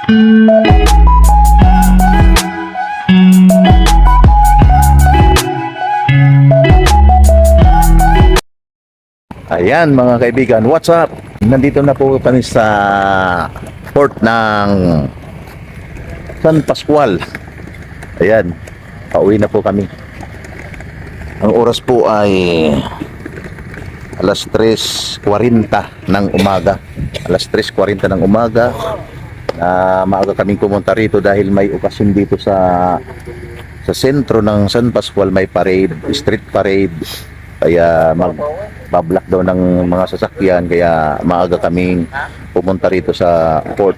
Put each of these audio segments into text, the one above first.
Ayan mga kaibigan, what's up? Nandito na po kami sa port ng San Pascual. Ayan, pauwi na po kami. Ang oras po ay alas 3:40 ng umaga. Alas 3:40 ng umaga. Maaga kaming pumunta rito dahil may okasyon dito sa sentro ng San Pascual. May parade, street parade. Kaya magbablak daw ng mga sasakyan, kaya maaga kaming pumunta rito sa port.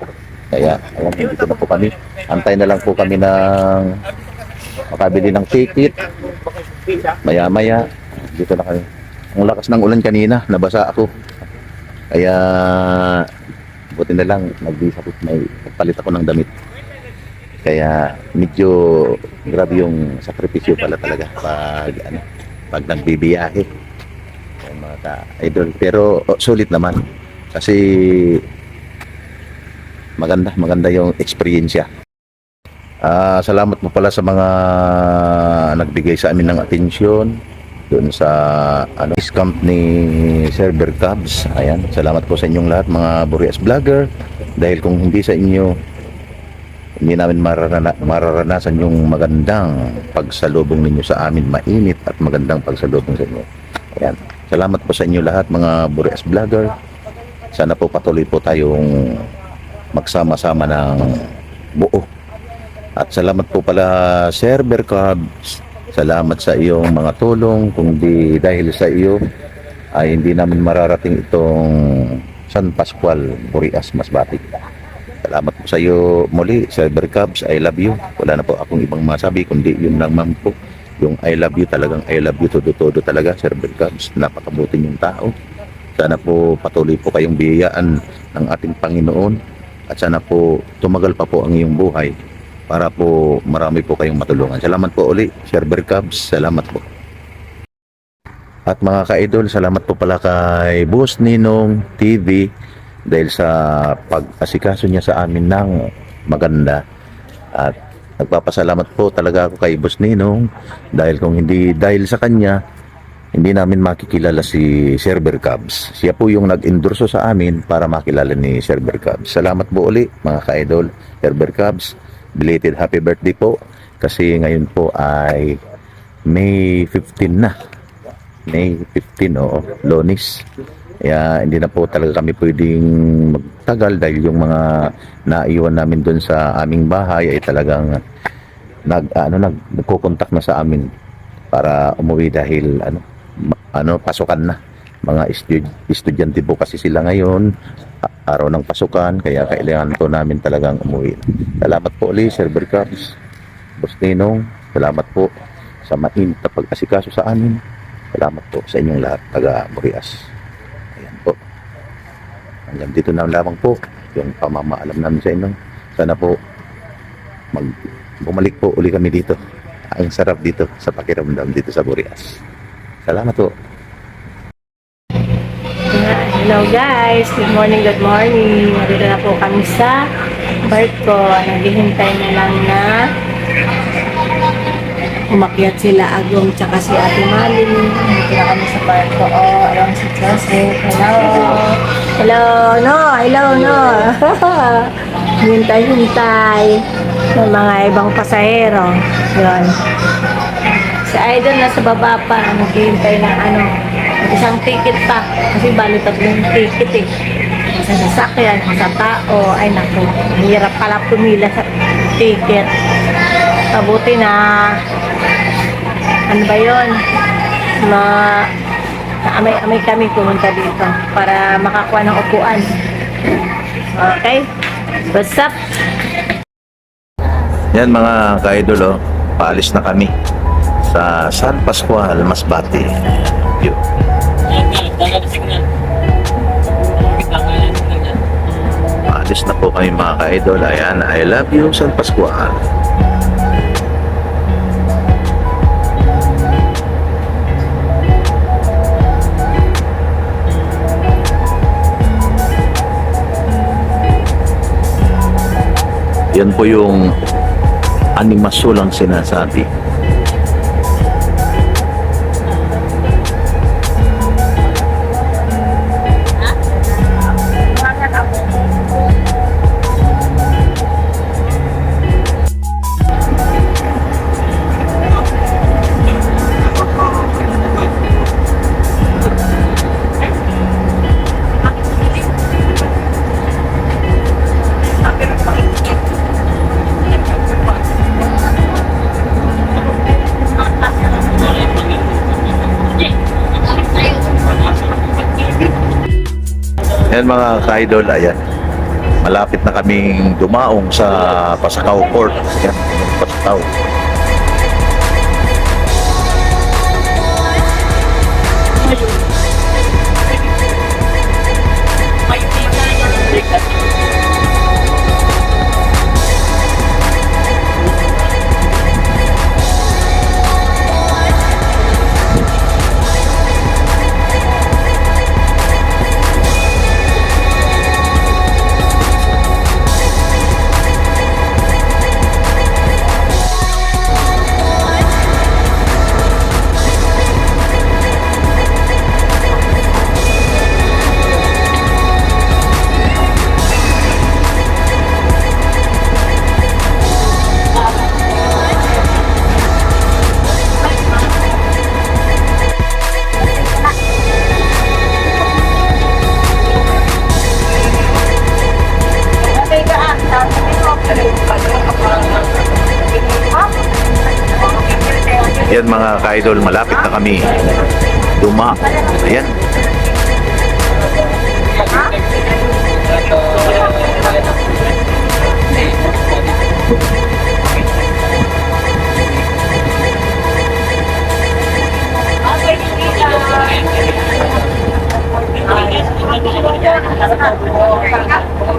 Kaya ayan, dito na po kami. Antay na lang po kami ng makabili ng ticket. Maya maya dito na kami. Ang lakas ng ulan kanina, nabasa ako. Kaya buti na lang may palit ako ng damit. Kaya medyo grabe yung sakripisyo pala talaga pag nagbibiyahe mga ka-idol, pero sulit naman kasi maganda yung experience. Salamat po pala sa mga nagbigay sa amin ng atensyon doon sa camp ni Sir Bercabs. Ayan, salamat po sa inyong lahat mga Boreas vlogger, dahil kung hindi sa inyo, hindi namin mararanasan yung magandang pagsalubong ninyo sa amin, mainit at magandang pagsalubong sa inyo. Ayan, salamat po sa inyo lahat mga Boreas vlogger. Sana po patuloy po tayong magsama-sama ng buo. At salamat po pala Sir Bercabs, salamat sa iyong mga tulong. Kung di dahil sa iyo ay hindi namin mararating itong San Pascual, Boreas, Masbate. Salamat po sa iyo muli, Sir Bercabs. I love you. Wala na po akong ibang masabi kundi yun naman po. Yung I love you, talagang I love you todo talaga, Sir Bercabs. Napakabuti niyong tao. Sana po patuloy po kayong biyayaan ng ating Panginoon. At sana po tumagal pa po ang iyong buhay para po marami po kayong matulungan. Salamat po uli, Sir Bercabs. Salamat po. At mga ka-idol, salamat po pala kay Boss Ninong TV dahil sa pag-asikaso niya sa amin ng maganda. At nagpapasalamat po talaga ako kay Boss Ninong dahil kung hindi dahil sa kanya, hindi namin makikilala si Sir Bercabs. Siya po yung nag-endorso sa amin para makilala ni Sir Bercabs. Salamat po uli mga ka-idol, Sir Bercabs. Belated happy birthday po kasi ngayon po ay May 15 na. May 15, Lunes. Kaya hindi na po talaga kami pwedeng magtagal dahil yung mga naiwan namin doon sa aming bahay ay talagang nagko-contact na sa amin para umuwi dahil pasukan na. Mga estudyante po kasi sila ngayon, araw ng pasukan, kaya kailangan po namin talagang umuwi. Salamat po ulit, Sir Bercabs, Boss Ninong. Salamat po sa mainit na pag-asikaso sa amin. Salamat po sa inyong lahat, taga Boreas. Ayan po. Hanggang dito na lamang po yung pamamaalam namin sa inyo. Sana po bumalik po uli kami dito. Ang sarap dito sa pakiramdam dito sa Boreas. Salamat po. Hello guys, good morning. Nandito na po kami sa barko. Naghihintay na lang na umakyat sila Agong tsaka si Ate Mali. Nandito na kami sa barko. Ayan si Joseph. Hello, no. Hintay ng mga ibang pasahero. Yun. Si Idol nasa baba pa, naghihintay ng isang ticket pa. Kasi bali 3 ticket sa sasakyan, sa tao. Ay naku, hirap pala pumila sa ticket. Mabuti na amay kami pumunta dito para makakuha ng upuan. Okay, what's up? Yan mga ka-idol, paalis na kami sa San Pascual, Masbate. Yun. Paalis na po kami mga ka-idol. Ayan, I love you San Pascual. Yan po yung animasyong sinasabi. Yan mga ka-idol, ayan. Malapit na kaming dumaong sa Pasakaw Port. Yan, Pasakaw. Yan mga ka-idol, malapit na kami ayan.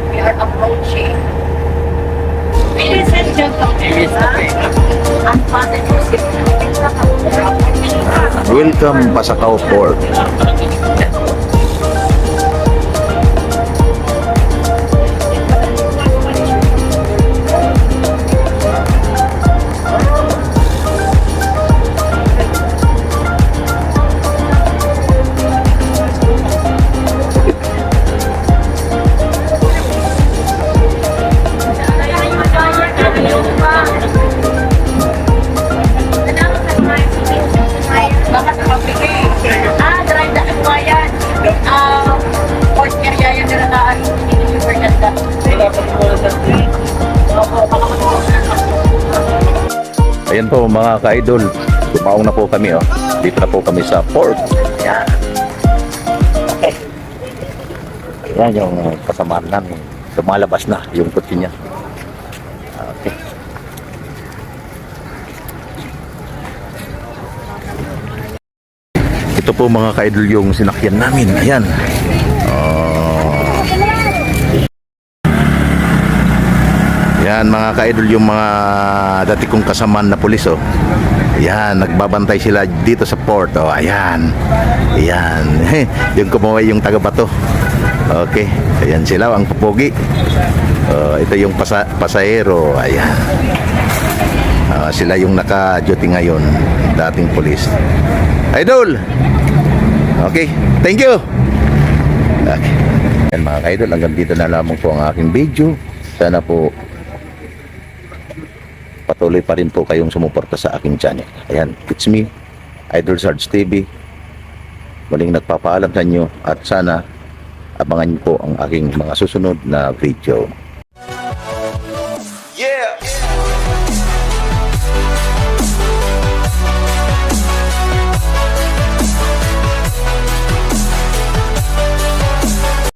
We are approaching. Ladies and gentlemen, Welcome Pasakaw Port. port area yan na nataan. Hindi super ganda. Ayan po mga ka-idol, dumaong na po kami dito na po kami sa port. Ayan. Okay. Ayan yung kasamaan namin. Lumalabas na yung kotse niya. Okay. Ito po mga ka-idol yung sinakyan namin. Ayan. Yan mga ka-idol yung mga dati kong kasamaan na pulis Ayan, nagbabantay sila dito sa port ayan. Ayan. Yung kumaway yung taga-bato. Okay. Ayan sila ang pupugi. Ito yung pasahero. Ayan. Sila yung naka-duty ngayon, dating pulis. Idol. Okay. Thank you. Okay. Ayan mga ka-idol, hanggang dito na lamang po ang aking video. Sana po patuloy pa rin po kayong sumuporta sa aking channel. Ayan, it's me, Idol Sarge TV. Muling nagpapaalam sa inyo at sana abangan niyo po ang aking mga susunod na video.